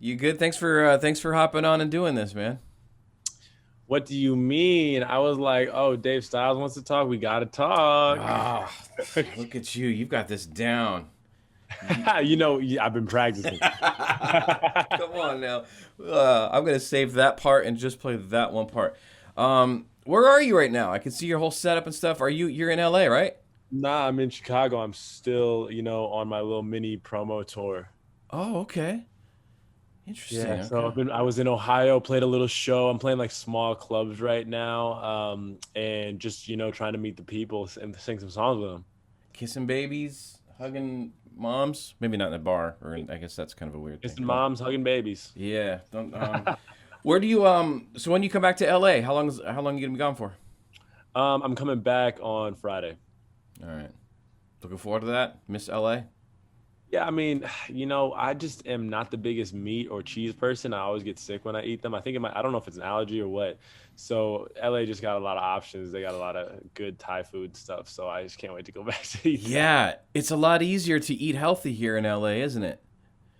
You good? Thanks for hopping on and doing this, man. What do you mean? I was like, oh, Dave Styles wants to talk. We got to talk. Ah, look at you. You've got this down. You... I've been practicing. Come on now. I'm gonna save that part and just play that one part. Where are you right now? I can see your whole setup and stuff. You're in LA, right? Nah, I'm in Chicago. I'm still, on my little mini promo tour. Oh, okay. Interesting. Yeah, so Okay. I was in Ohio, played a little show. I'm playing like small clubs right now, and just trying to meet the people and sing some songs with them. Kissing babies, hugging moms. Maybe not in a bar, I guess that's kind of a weird thing. Kissing moms, hugging babies. Yeah. Don't. Where do you? So when you come back to LA, how long you gonna be gone for? I'm coming back on Friday. All right. Looking forward to that. Miss LA. Yeah, I mean, I just am not the biggest meat or cheese person. I always get sick when I eat them. I don't know if it's an allergy or what. So LA just got a lot of options. They got a lot of good Thai food stuff. So I just can't wait to go back to eat that. Yeah, it's a lot easier to eat healthy here in LA, isn't it?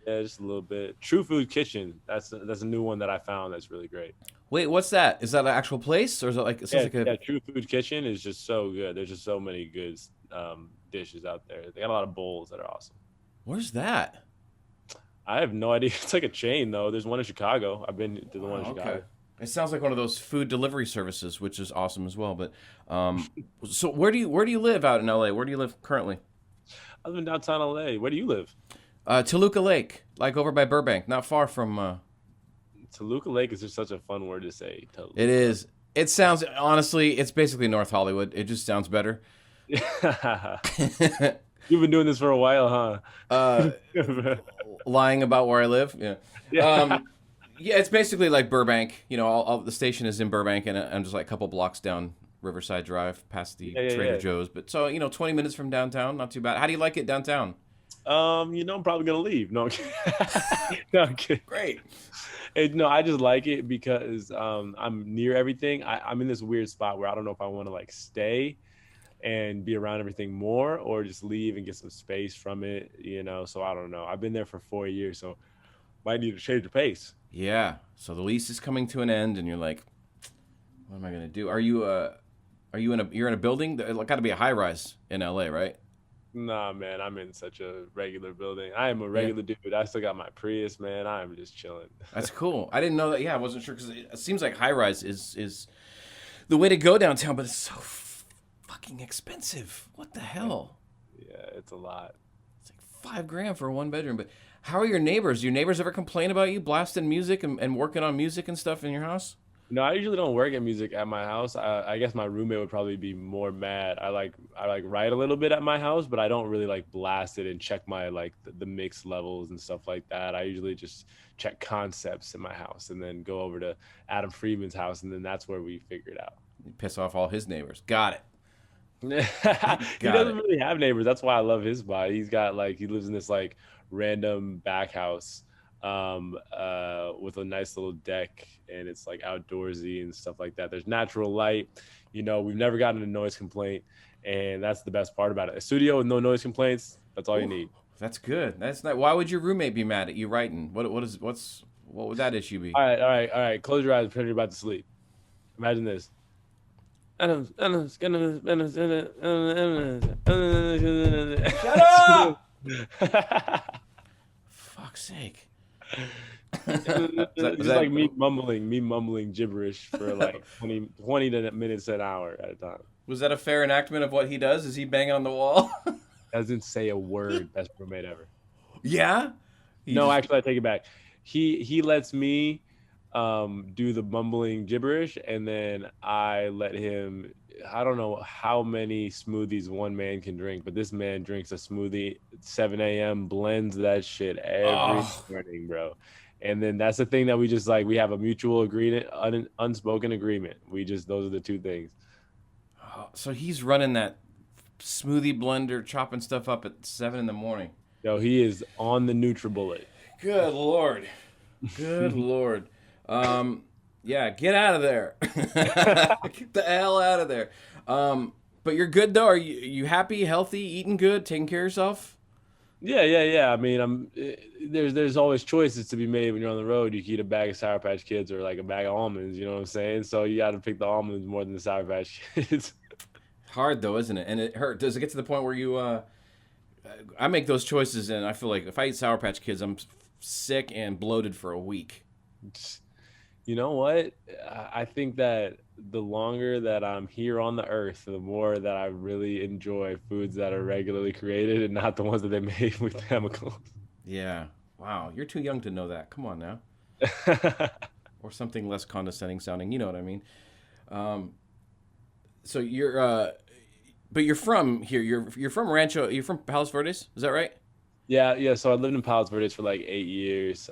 Yeah, just a little bit. True Food Kitchen. That's a new one that I found that's really great. Wait, what's that? Is that an actual place, or is it like it sounds Yeah, like a? yeah. True Food Kitchen is just so good. There's just so many good dishes out there. They got a lot of bowls that are awesome. Where's that? I have no idea. It's like a chain though. There's one in Chicago. I've been to the one in Oh, okay. Chicago. It sounds like one of those food delivery services, which is awesome as well. But so where do you live out in LA? Where do you live currently? I live in downtown LA. Where do you live? Toluca Lake, like over by Burbank, not far from. Toluca Lake is just such a fun word to say. It Toluca. is. It sounds honestly, it's basically North Hollywood. It just sounds better. You've been doing this for a while, uh, huh? Lying about where I live. Yeah. Yeah. Yeah, it's basically like Burbank. The station is in Burbank, and I'm just like a couple blocks down Riverside Drive, past the Yeah, yeah, Trader yeah. Joe's. But so 20 minutes from downtown, not too bad. How do you like it downtown? I'm probably gonna leave. No, I'm kidding. No, I'm kidding. Great. No, I just like it because I'm near everything. I'm in this weird spot where I don't know if I want to like stay and be around everything more or just leave and get some space from it. So I don't know. I've been there for 4 years, so might need to change the pace. Yeah. So the lease is coming to an end, and you're like, what am I gonna do? Are you in a building? It got to be a high rise in LA, right? Nah, man, I'm in such a regular building. I am a Yeah. regular dude. I still got my Prius, man. I'm just chilling. That's cool. I didn't know that. Yeah, I wasn't sure because it seems like high rise is the way to go downtown, but it's so fucking expensive. What the hell? Yeah, it's a lot. It's like $5,000 for a one bedroom. But how are your neighbors? Do your neighbors ever complain about you blasting music and working on music and stuff in your house? I usually don't work at music at my house. I guess my roommate would probably be more mad. I like write a little bit at my house, but I don't really like blast it and check my like the mix levels and stuff like that. I usually just check concepts in my house and then go over to Adam Friedman's house and then that's where we figure it out. You piss off all his neighbors. Got it. He Got doesn't it. really have neighbors. That's why I love his spot. He lives in this like random back house with a nice little deck and it's like outdoorsy and stuff like that. There's natural light. We've never gotten a noise complaint and that's the best part about it. A studio with no noise complaints, that's all you Ooh, need. that's good. That's not. Why would your roommate be mad at you writing? What would that issue be? All right, all right, all right. Close your eyes, pretend you're about to sleep. Imagine this. Shut up! Fuck's sake. Is Just that like me mumbling gibberish for like 20 minutes an hour at a time. was that a fair enactment of what he does? Is he banging on the wall? Doesn't say a word. Best roommate ever. Yeah. He No, just actually, I take it back. He lets me do the mumbling gibberish, and then I let him. I don't know how many smoothies one man can drink, but this man drinks a smoothie at 7 a.m. blends that shit every oh, morning, bro. And then that's the thing that we just like. We have a mutual agreement, unspoken agreement. We just those are the two things. so he's running that smoothie blender, chopping stuff up at 7 in the morning. Yo, he is on the NutriBullet. Good lord. Good lord. Yeah, get out of there. Get the hell out of there. But you're good though. Are you happy, healthy, eating good, taking care of yourself? Yeah. I mean, there's always choices to be made when you're on the road. You can eat a bag of Sour Patch Kids or like a bag of almonds. You know what I'm saying? So you got to pick the almonds more than the Sour Patch Kids. Hard though, isn't it? And it hurt. Does it get to the point where you? I make those choices, and I feel like if I eat Sour Patch Kids, I'm sick and bloated for a week. You know what? I think that the longer that I'm here on the earth, the more that I really enjoy foods that are regularly created and not the ones that they made with chemicals. Yeah. Wow. You're too young to know that. Come on now. Or something less condescending sounding. You know what I mean? Um, so but you're from here. You're from Rancho. You're from Palos Verdes. Is that right? Yeah. So I lived in Palos Verdes for like 8 years.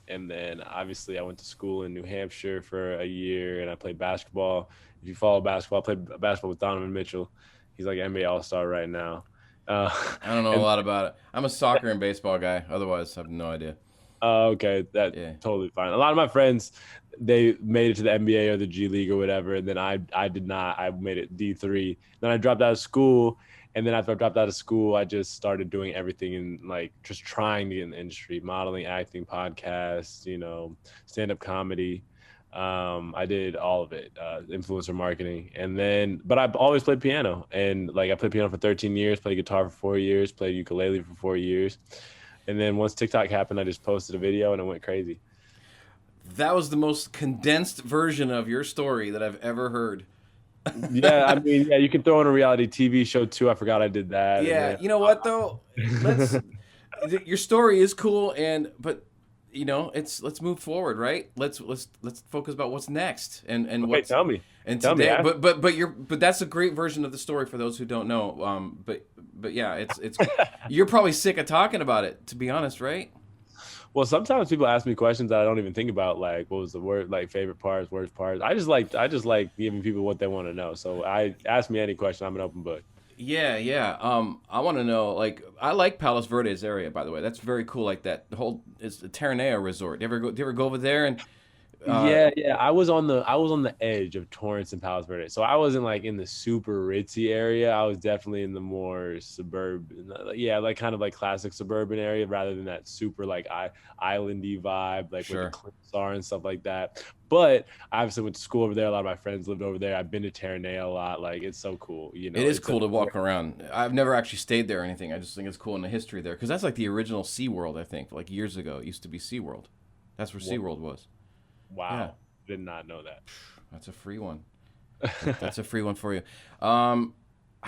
And then obviously I went to school in New Hampshire for a year and I played basketball. If you follow basketball, I played basketball with Donovan Mitchell. He's like NBA All-Star right now. Uh, I don't know a and lot about it. I'm a soccer and baseball guy. Otherwise, I have no idea. Okay, that's Yeah. totally fine. A lot of my friends, they made it to the NBA or the G League or whatever, and then I did not. I made it D3. Then I dropped out of school, and then after I dropped out of school, I just started doing everything in like just trying to get in the industry, modeling, acting, podcasts, stand up comedy. I did all of it, influencer marketing, and then but I've always played piano, and like I played piano for 13 years, played guitar for 4 years, played ukulele for 4 years. And then once TikTok happened, I just posted a video and it went crazy. That was the most condensed version of your story that I've ever heard. Yeah, I mean, yeah, you can throw in a reality TV show too. I forgot I did that. And Yeah, then you know what though? Let's your story is cool but let's move forward, right? Let's focus about what's next and okay, what's tell me. and Tell me. today but that's a great version of the story for those who don't know. But yeah, it's you're probably sick of talking about it, to be honest, right? Well, sometimes people ask me questions that I don't even think about, like what was the word, like favorite parts, worst parts. I just like giving people what they want to know. So I ask me any question, I'm an open book. Yeah. I want to know. Like, I like Palos Verdes area, by the way. That's very cool. Like that. The whole it's the Terranea Resort. Do you ever go over there and? Uh, Yeah. I was on the edge of Torrance and Palos Verdes. So I wasn't like in the super ritzy area. I was definitely in the more suburban, yeah, like kind of like classic suburban area rather than that super like islandy vibe, like where the sure. cliffs are and stuff like that. But I obviously went to school over there. A lot of my friends lived over there. I've been to Terranea a lot. Like it's so cool. It is It's a cool to walk around. I've never actually stayed there or anything. I just think it's cool in the history there because that's like the original SeaWorld. I think like years ago it used to be SeaWorld. That's where SeaWorld was. Yeah, wow. Did not know that. that's a free one. That's a free one for you. How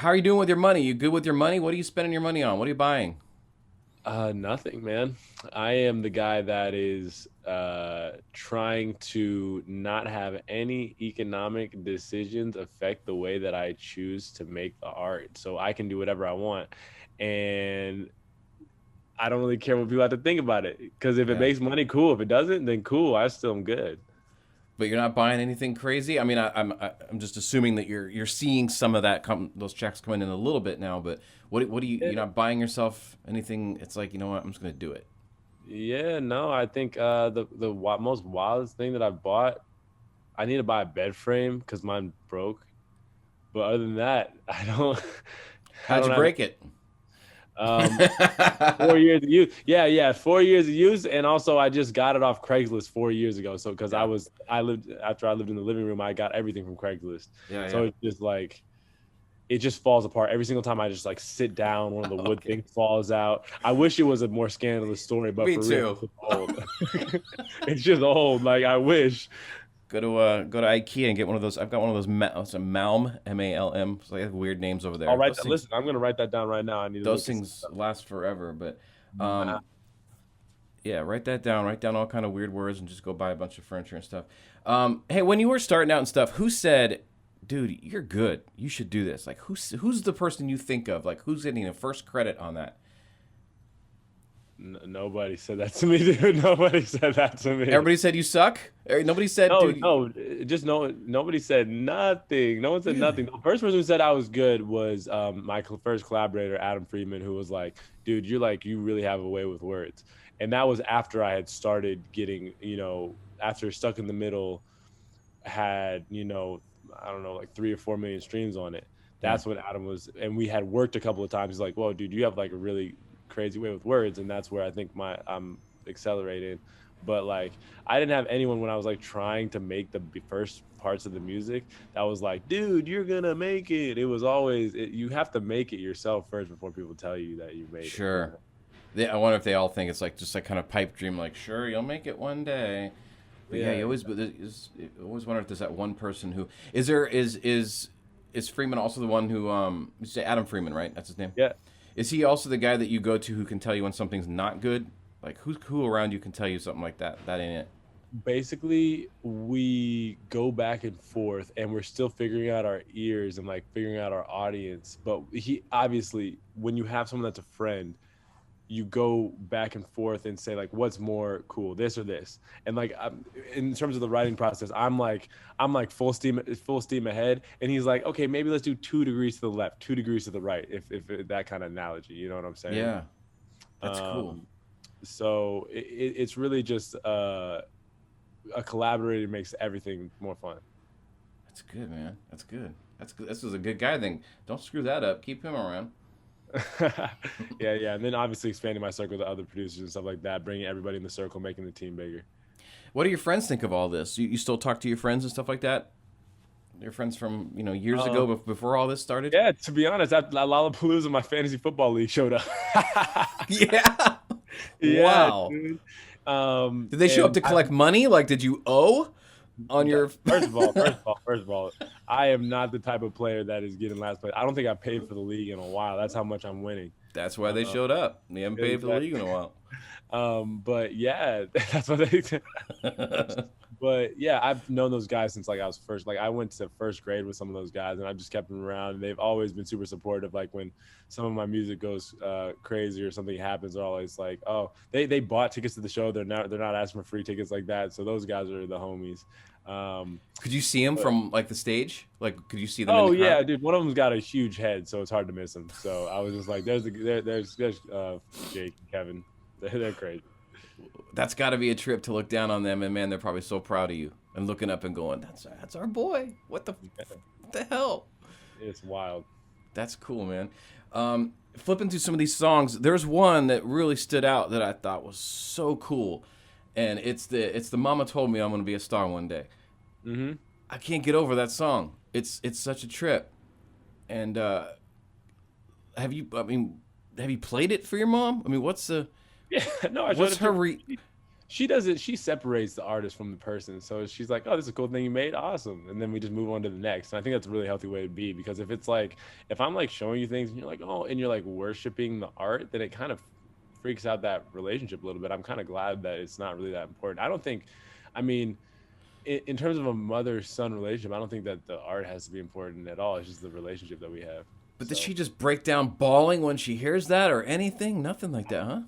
are you doing with your money? You good with your money? What are you spending your money on? What are you buying? Nothing, man. I am the guy that is trying to not have any economic decisions affect the way that I choose to make the art. So I can do whatever I want. And I don't really care what people have to think about it. Because if it Yeah. makes money, cool. If it doesn't, then cool. I still am good. But you're not buying anything crazy. I mean, I'm just assuming that you're seeing some of those checks coming in a little bit now. But what do you're not buying yourself anything? It's like, you know what, I'm just gonna do it. Yeah, no, I think most wildest thing that I bought, I need to buy a bed frame because mine broke. But other than that, I How'd don't you have break it? um 4 years of use. Yeah, 4 years of use, and also I just got it off Craigslist 4 years ago. So because Yeah, I lived after I lived in the living room, I got everything from Craigslist. yeah. So it's just like it just falls apart every single time I just like sit down. One of the wood Okay. things falls out. I wish it was a more scandalous story, but Me for real, too. it's just old. It's just old. Like I wish. Go to IKEA and get one of those. I've got one of those. It's a Malm, MALM. So they have weird names over I'll there. write that. Listen, I'm gonna write that down right now. I need to Those look this things up. last forever. But yeah, write that down. Write down all kind of weird words and just go buy a bunch of furniture and stuff. Hey, when you were starting out and stuff, who said, "Dude, you're good. You should do this"? Like, who's the person you think of? Like, who's getting the first credit on that? Nobody said that to me, dude. Nobody said that to me. Everybody said you suck. Nobody said, No, "Dude, no, just no. Nobody said nothing. No one said really?" nothing. The first person who said I was good was my first collaborator, Adam Friedman, who was like, "Dude, you really have a way with words." And that was after I had started getting, after Stuck in the Middle had, I don't know, like 3 or 4 million streams on it. Yeah. That's when Adam was, and we had worked a couple of times. He's like, "Whoa, dude, you have like a really crazy way with words, and that's where I think I'm accelerating. But like, I didn't have anyone when I was like trying to make the first parts of the music that was like, dude, you're gonna make it. It was always you have to make it yourself first before people tell you that you made it. You Sure. know? I wonder if they all think it's like just like kind of pipe dream, like sure you'll make it one day. But yeah, Yeah. you always always wonder if there's that one person who is there is Freeman also the one who you say Adam Freeman, right? That's his name. Yeah. Is he also the guy that you go to who can tell you when something's not good? Like who around you can tell you something like that? That ain't it. Basically, we go back and forth, and we're still figuring out our ears and like figuring out our audience. But he obviously, when you have someone that's a friend, you go back and forth and say like, what's more cool, this or this? And like, in terms of the writing process, I'm like full steam ahead, and he's like, okay, maybe let's do 2 degrees to the left, 2 degrees to the right, if that kind of analogy, you know what I'm saying? Yeah, that's cool. So it's really just a collaborator makes everything more fun. That's good, man. That's good. That's good. This is a good guy thing. Don't screw that up. Keep him around. Yeah, and then obviously expanding my circle to other producers and stuff like that, bringing everybody in the circle, making the team bigger. What do your friends think of all this? You still talk to your friends and stuff like that? Your friends from years ago before all this started? Yeah, to be honest, at Lollapalooza, my fantasy football league showed up. Yeah. Yeah, Wow. dude. Did they show up to collect money? Like, did you owe on your? First of all, I am not the type of player that is getting last place. I don't think I paid for the league in a while. That's how much I'm winning. That's why they showed up. They haven't paid for the league in a while. But yeah, that's what they. But yeah, I've known those guys since like I was first. Like I went to first grade with some of those guys, and I've just kept them around. And they've always been super supportive. Like when some of my music goes crazy or something happens, they're always like, "Oh, they bought tickets to the show. They're not asking for free tickets like that." So those guys are the homies. Could you see them from like the stage? Like, could you see them? Oh in the yeah, crowd? dude. One of them's got a huge head, so it's hard to miss him. So I was just like, "There's Jake and Kevin. They're crazy." That's got to be a trip to look down on them, and man, they're probably so proud of you and looking up and going, "That's our boy. What the hell?" It's wild. That's cool, man. Flipping through some of these songs, there's one that really stood out that I thought was so cool, and it's the "Mama Told Me I'm Gonna Be a Star One Day." Mm-hmm. I can't get over that song. It's such a trip. And have you played it for your mom? I mean, what's the Yeah, no, I what's tried her to. She does it. She separates the artist from the person. So she's like, "Oh, this is a cool thing you made, awesome," and then we just move on to the next. And I think that's a really healthy way to be, because if it's like, if I'm like showing you things and you're like, "Oh," and you're like worshiping the art, then it kind of freaks out that relationship a little bit. I'm kind of glad that it's not really that important. I don't think, I mean, in terms of a mother-son relationship, I don't think that the art has to be important at all. It's just the relationship that we have. But So does she just break down bawling when she hears that or anything? Nothing like that, huh?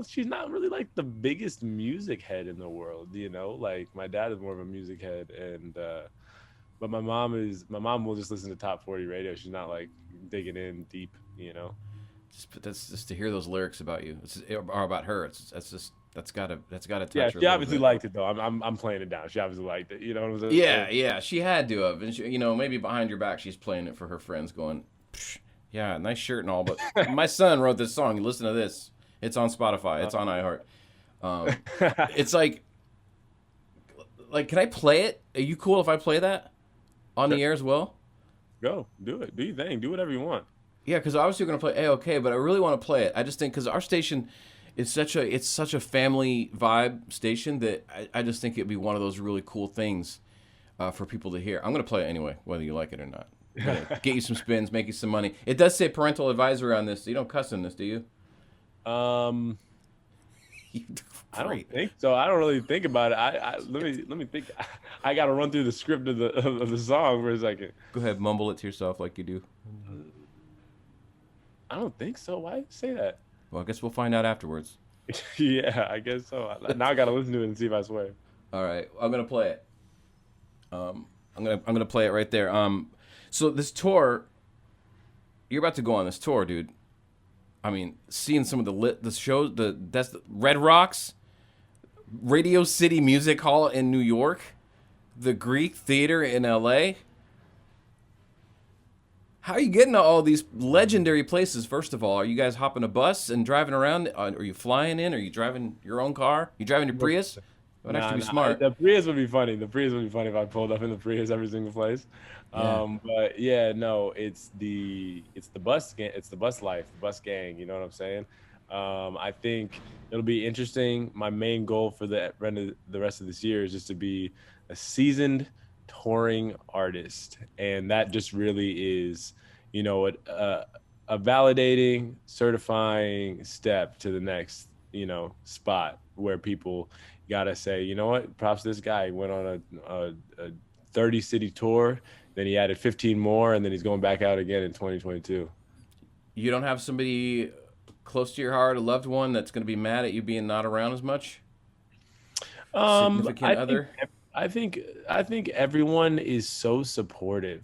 she's not really like the biggest music head in the world, you know. Like my dad is more of a music head, and but my mom will just listen to top 40 radio. She's not like digging in deep, you know. That's just to hear those lyrics about you, or about her. That's gotta touch Yeah, her. she A little obviously bit. liked it though. I'm playing it down. She obviously liked it. You know what I'm saying? Yeah, she had to have, and maybe behind your back, she's playing it for her friends, going, "Psh, yeah, nice shirt and all, but my son wrote this song. You listen to this. It's on Spotify. It's on iHeart. It's like, can I play it? Are you cool if I play that on the air as well? Go do it. Do your thing. Do whatever you want. Yeah, because obviously we're gonna play A.O.K, but I really want to play it. I just think because our station is such a family vibe station that I just think it'd be one of those really cool things for people to hear. I'm gonna play it anyway, whether you like it or not. Get you some spins, make you some money. It does say parental advisory on this. You don't cuss in this, do you? I don't think so. I don't really think about it. Let me think. I got to run through the script of the song for a second. Go ahead, mumble it to yourself like you do. I don't think so. Why say that? Well, I guess we'll find out afterwards. Yeah, I guess so. Now I got to listen to it and see if I swear. All right, I'm gonna play it. I'm gonna play it right there. So this tour, you're about to go on this tour, dude. I mean, seeing some of the shows, that's the Red Rocks, Radio City Music Hall in New York, the Greek Theater in L.A. How are you getting to all these legendary places? First of all, are you guys hopping a bus and driving around? Are you flying in? Are you driving your own car? You driving your Prius? That would Nah, actually be nah. smart. The Prius would be funny. The Prius would be funny if I pulled up in the Prius every single place. Yeah. But yeah, no, it's the bus it's the bus life, the bus gang. You know what I'm saying? I think it'll be interesting. My main goal for the rest of this year is just to be a seasoned touring artist, and that just really is, a validating, certifying step to the next, spot where people gotta say, you know what, props to this guy. He went on a 30 city tour, then he added 15 more, and then he's going back out again in 2022. You don't have somebody close to your heart, a loved one that's going to be mad at you being not around as much? Significant I think other? I think I think everyone is so supportive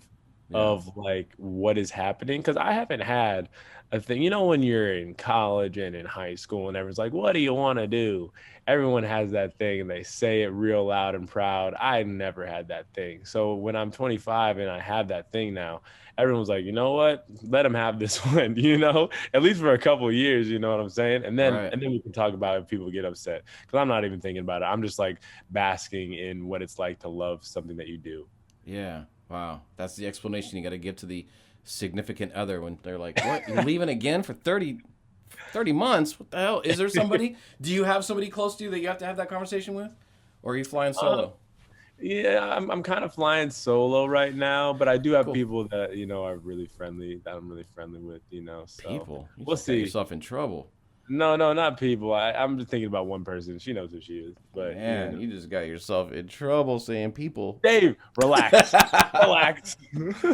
Yeah. of like what is happening because I haven't had a thing. When you're in college and in high school and everyone's like, "What do you want to do?" Everyone has that thing and they say it real loud and proud. I never had that thing. So when I'm 25 and I have that thing now, everyone's like, "You know what? Let him have this one." At least for a couple of years. You know what I'm saying? And then Right. and then we can talk about if people get upset because I'm not even thinking about it. I'm just like basking in what it's like to love something that you do. Yeah. Wow. That's the explanation you got to give to the significant other when they're like, "What? You're leaving again for 30 months? What the hell? Is there somebody? Do you have somebody close to you that you have to have that conversation with? Or are you flying Uh, solo?" yeah, I'm kind of flying solo right now, but I do have Cool. people that are really friendly that I'm really friendly with. So People. You we'll just got see. yourself in trouble. No, no, not people. I'm just thinking about one person. She knows who she is, but Man, you just got yourself in trouble saying people. Dave, relax, relax.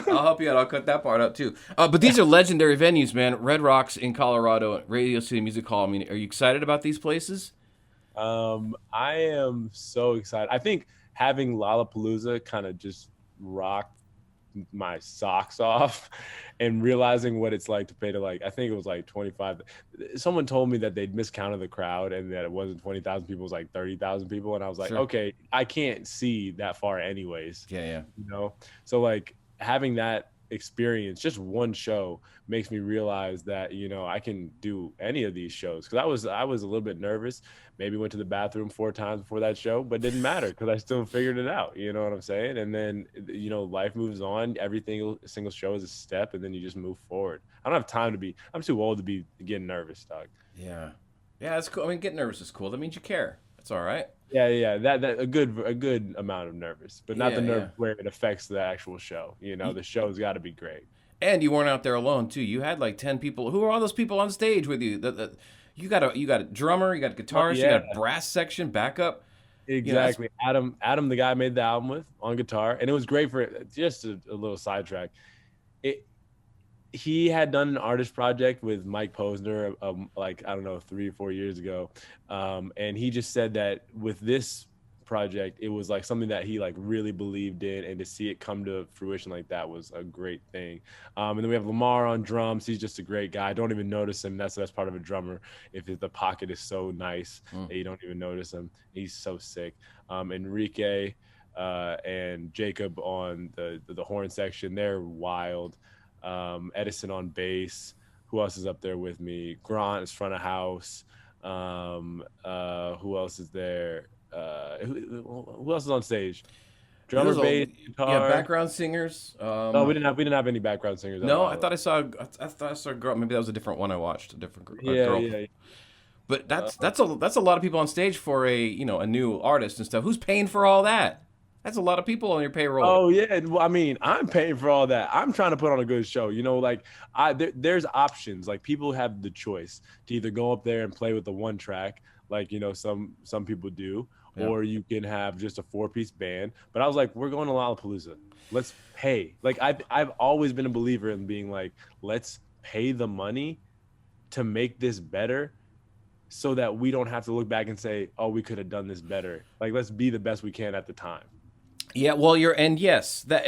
I'll help you out. I'll cut that part out too. But these are legendary venues, man. Red Rocks in Colorado, Radio City Music Hall. I mean, are you excited about these places? I am so excited. I think having Lollapalooza kind of just rocked my socks off and realizing what it's like to pay to like I think it was like 25. Someone told me that they'd miscounted the crowd and that it wasn't 20,000 people, it was like 30,000 people, and I was like, Sure. okay, I can't see that far anyways. Yeah, yeah. you know so like having that experience, just one show, makes me realize that I can do any of these shows because I was a little bit nervous, maybe went to the bathroom 4 times before that show, but didn't matter because I still figured it out. You know what I'm saying? And then life moves on. Every single show is a step, and then you just move forward. I don't have time to be I'm too old to be getting nervous, dog. Yeah. Yeah, that's cool. I mean, getting nervous is cool. That means you care. That's all right. Yeah, that a good amount of nervous, but not Yeah, the yeah. nerve where it affects the actual show. Y- The show's got to be great. And you weren't out there alone too. You had like 10 people. Who are all those people on stage with you? You got a drummer, you got a Oh guitarist, you yeah, got a brass section, backup. That's exactly. Adam, the guy I made the album with on guitar, and it was great for just a little sidetrack. It He had done an artist project with Mike Posner, like I don't know, 3 or 4 years ago, and he just said that with this project, it was like something that he like really believed in, and to see it come to fruition like that was a great thing. And then we have Lamar on drums. He's just a great guy. I don't even notice him. That's the best part of a drummer. If the pocket is so nice mm, that you don't even notice him, he's so sick. Enrique and Jacob on the horn section, they're wild. Edison on bass. Who else is up there with me? Grant is front of house. Who else is there? Who else is on stage? Drummer, there's a bass, yeah, guitar. background singers. No, we didn't have any background singers at No, I all. thought I saw. I thought I saw a girl. Maybe that was a different one I watched. A different a Yeah, girl. yeah. But Uh, that's a lot of people on stage for a new artist and stuff. Who's paying for all that? That's a lot of people on your payroll. oh yeah. Well, I mean, I'm paying for all that. I'm trying to put on a good show. Like there's options. Like people have the choice to either go up there and play with the one track, like some people do, Yeah. or you can have just a 4-piece band. But I was like, we're going to Lollapalooza. Let's pay. Like I've always been a believer in being like, let's pay the money to make this better so that we don't have to look back and say, oh, we could have done this better. Like let's be the best we can at the time. Yeah, well, and yes, but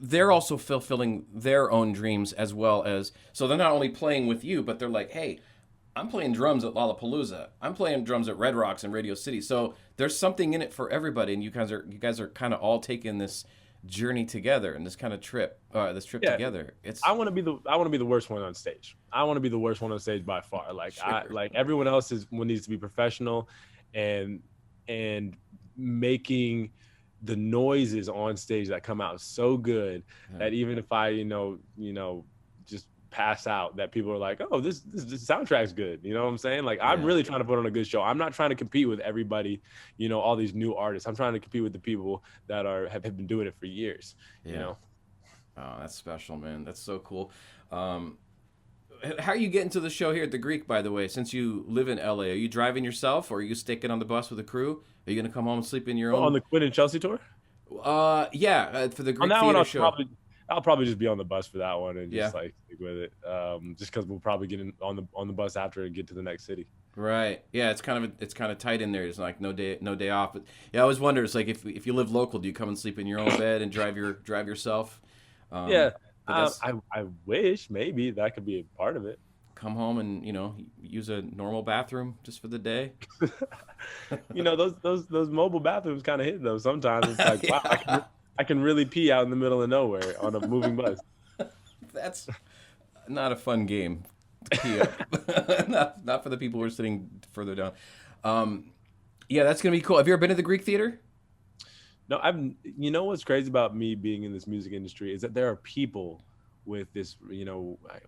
they're also fulfilling their own dreams as well as, so they're not only playing with you, but they're like, hey, I'm playing drums at Lollapalooza. I'm playing drums at Red Rocks and Radio City. So there's something in it for everybody, and you guys are kind of all taking this journey together and this kind of trip, this trip Yeah, together. It's I want to be the worst one on stage. I want to be the worst one on stage by far. Like I sure. like everyone else is one needs to be professional, and and making the noises on stage that come out so good Yeah. that even if I just pass out, that people are like, oh, this soundtrack's good. You know what I'm saying? Like I'm Yeah. really trying to put on a good show. I'm not trying to compete with everybody, all these new artists. I'm trying to compete with the people that have been doing it for years. You Yeah. know. Oh, that's special, man. That's so cool. Um, how are you getting to the show here at the Greek, by the way? Since you live in LA, are you driving yourself, or are you sticking on the bus with a crew? Are you gonna come home and sleep in your Oh, on own? the Quinn and Chelsea tour. Yeah, for the On Greek that one, theater show. I'll probably just be on the bus for that one and Yeah. just like stick with it. Just because we'll probably get on the bus after and get to the next city. Right. Yeah, it's kind of tight in there. It's like no day off. But yeah, I always wonder. It's like if you live local, do you come and sleep in your own bed and drive yourself? Yeah, But that's I wish maybe that could be a part of it. come home and use a normal bathroom just for the day. Those mobile bathrooms kind of hit though. Sometimes it's like, wow, Yeah, I can really pee out in the middle of nowhere on a moving bus. that's not a fun game to pee up. Not for the people who are sitting further down. Um, yeah, that's gonna be cool. Have you ever been to the Greek theater? No, what's crazy about me being in this music industry is that there are people with this,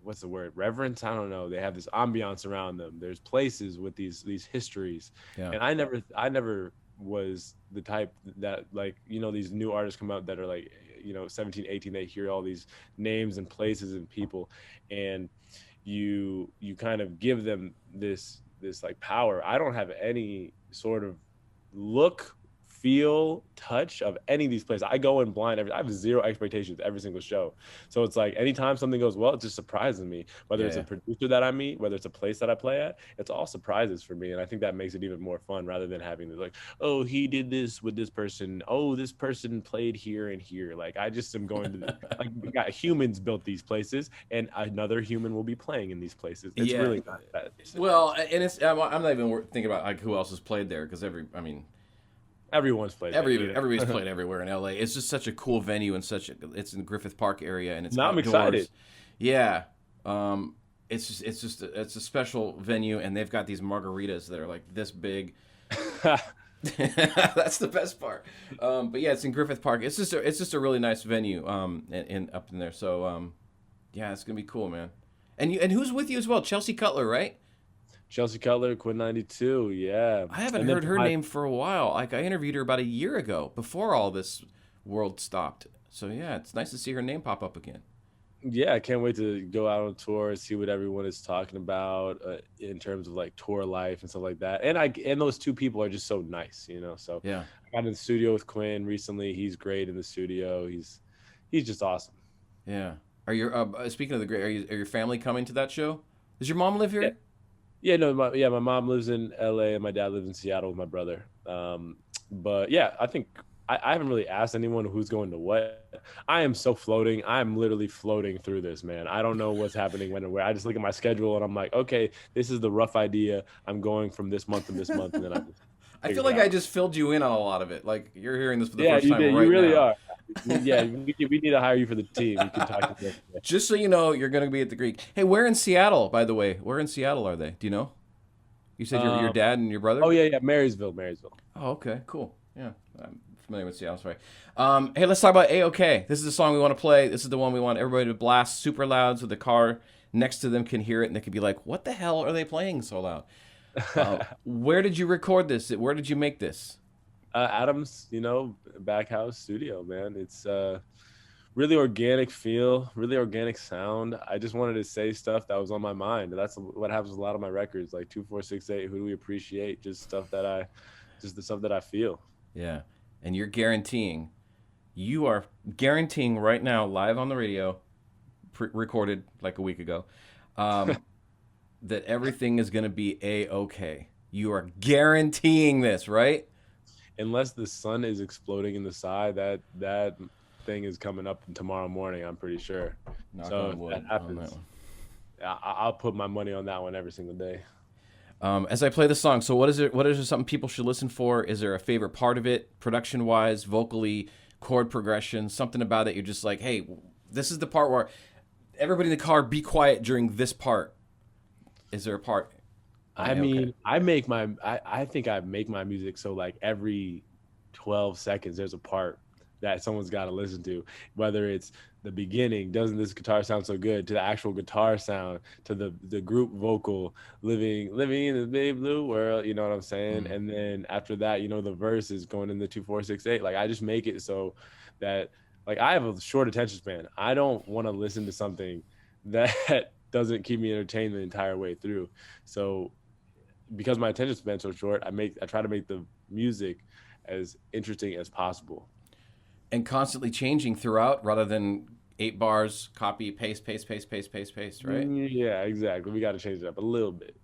what's the word? Reverence? I don't know. They have this ambiance around them. There's places with these histories. Yeah. And I never was the type that, like, these new artists come out that are like, 17, 18, they hear all these names and places and people, and you kind of give them this like power. I don't have any sort of look, feel, touch of any of these places. I go in blind. I have zero expectations every single show. So it's like anytime something goes well, it just surprises me. Whether it's Yeah. a producer that I meet, whether it's a place that I play at, it's all surprises for me. And I think that makes it even more fun rather than having to like, oh, he did this with this person. Oh, this person played here and here. Like I just am going to like we got humans built these places, and another human will be playing in these places. It's Yeah. really not that. Well, and I'm not even thinking about like who else has played there because Everyone's played there, everybody's played everywhere in LA. It's just such a cool venue and it's in the Griffith Park area and it's Now I'm outdoors. excited. Yeah. It's a special venue and they've got these margaritas that are like this big. That's the best part. But yeah, it's in Griffith Park. It's just a really nice venue in up in there. So yeah, it's gonna be cool, man. And who's with you as well? Chelsea Cutler, right? Chelsea Cutler, Quinn 92, yeah. I haven't heard her name for a while. Like I interviewed her about a year ago, before all this world stopped. So yeah, it's nice to see her name pop up again. Yeah, I can't wait to go out on tour, see what everyone is talking about in terms of like tour life and stuff like that. And those two people are just so nice, So Yeah, I got in the studio with Quinn recently. He's great in the studio. He's just awesome. yeah. Are your speaking of the great? Are your family coming to that show? Does your mom live Yeah, here? yeah, no, my mom lives in LA and my dad lives in Seattle with my brother. But yeah, I think I haven't really asked anyone who's going to what. I am so floating. I'm literally floating through this, man. I don't know what's happening when and where. I just look at my schedule and I'm like, okay, this is the rough idea. I'm going from this month to this month, and then I just I figure feel it like I out. just filled you in on a lot of it. Like you're hearing this for the Yeah, first you time did. You right really now. are. Yeah, we need to hire you for the team. You can talk to them. Just so you know, you're going to be at the Greek. Hey, where in Seattle, by the way? Where in Seattle are they? Do you know? You said your Um, dad and your brother? oh yeah, Marysville. Oh, okay, cool. Yeah, I'm familiar with Seattle. Sorry. Hey, let's talk about A.O.K. This is the song we want to play. This is the one we want everybody to blast super loud so the car next to them can hear it and they can be like, "What the hell are they playing so loud?" Where did you record this? Where did you make this? Adams, back house studio, man. It's really organic feel, really organic sound. I just wanted to say stuff that was on my mind. That's what happens with a lot of my records, like 2468. Who do we appreciate? Just the stuff that I feel. Yeah, and you are guaranteeing right now, live on the radio, recorded like a week ago, that everything is going to be A-OK. You are guaranteeing this, right? Unless the sun is exploding in the sky, that thing is coming up tomorrow morning. I'm pretty sure. Knock So on if wood that on happens, that one. I'll put my money on that one every single day. As I play the song, so what is it? What is something people should listen for? Is there a favorite part of it, production-wise, vocally, chord progression, something about it. You're just like, hey, this is the part where everybody in the car be quiet during this part. Is there a part on I A.O.K? mean, I think I make my music so like every 12 seconds there's a part that someone's got to listen to, whether it's the beginning, doesn't this guitar sound so good, to the actual guitar sound, to the group vocal, living in the big blue world, you know what I'm saying? Mm. And then after that, you know, the verse is going in the 2 4 6 8. Like I just make it so that like I have a short attention span. I don't want to listen to something that doesn't keep me entertained the entire way through. So because my attention span's so short, I try to make the music as interesting as possible. And constantly changing throughout rather than 8 bars, copy, paste, paste, paste, paste, paste, paste, right? Yeah, exactly. We got to change it up a little bit.